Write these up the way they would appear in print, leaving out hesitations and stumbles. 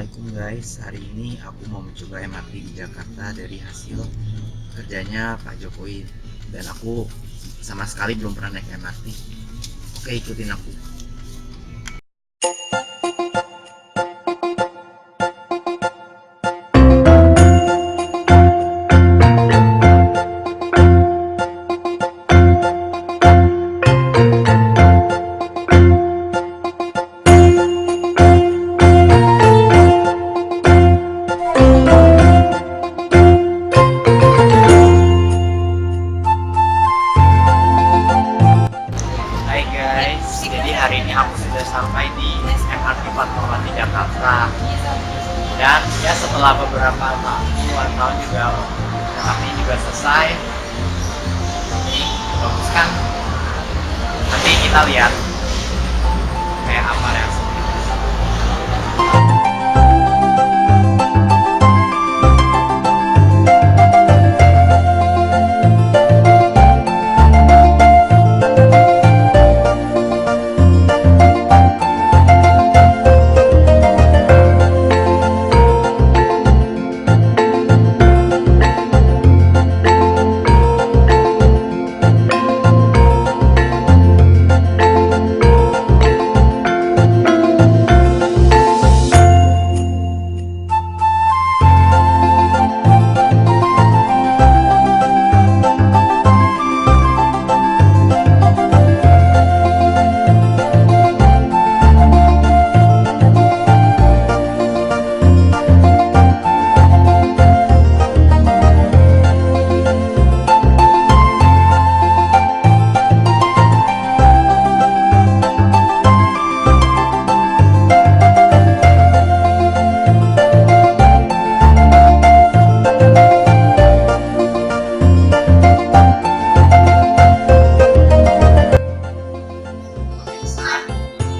Assalamualaikum guys, hari ini aku mau mencoba MRT di Jakarta dari hasil kerjanya Pak Jokowi. Dan aku sama sekali belum pernah naik MRT. Oke, ikutin aku. Hai guys, jadi hari ini aku sudah sampai di MRT Fatmawati Jakarta. Dan ya setelah beberapa tahun juga MRT juga selesai. Ini bagus kan? Nanti kita lihat kayak apa reaksi.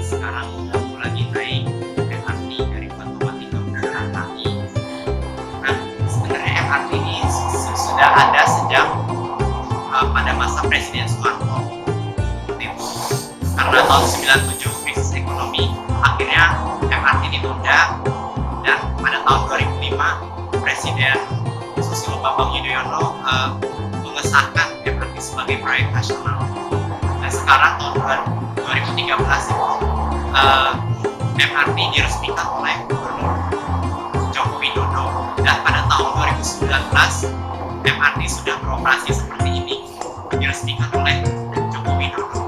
Sekarang aku lagi naik MRT dari Fatmawati ke Bundaran HI. Nah, sebenarnya MRT ini sudah ada sejak pada masa Presiden Soeharto. Karena tahun 97 krisis ekonomi, akhirnya MRT ditunda, dan pada tahun 2005 Presiden Susilo Bambang Yudhoyono mengesahkan MRT sebagai proyek nasional. Dan sekarang tahun 2013 itu MRT diresmikan oleh Gubernur Joko Widodo, dan pada tahun 2019 MRT sudah beroperasi seperti ini, diresmikan oleh Joko Widodo.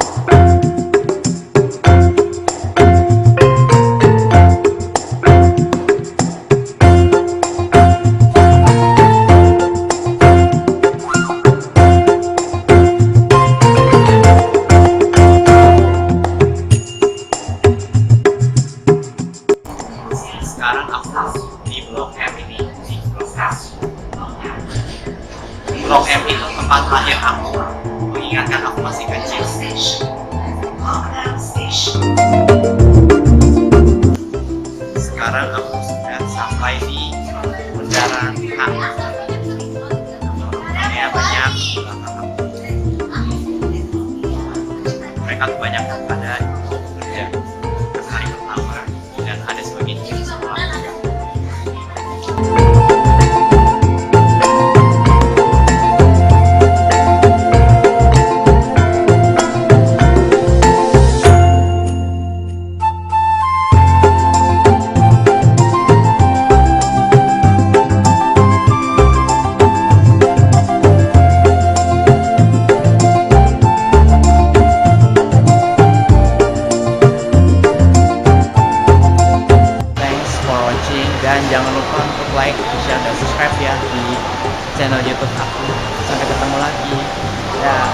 Sekarang aku di Blok M ini, di Blok M. Blok M itu tempat lahir aku, mengingatkan aku masih kecil. Sekarang aku sudah sampai di Bundaran HI. Ini banyak mereka tuh banyak pada kerja hari pertama, dan ada sebagian juga sekolah. Dan jangan lupa untuk like, share, dan subscribe ya di channel YouTube aku. Sampai ketemu lagi. Dah.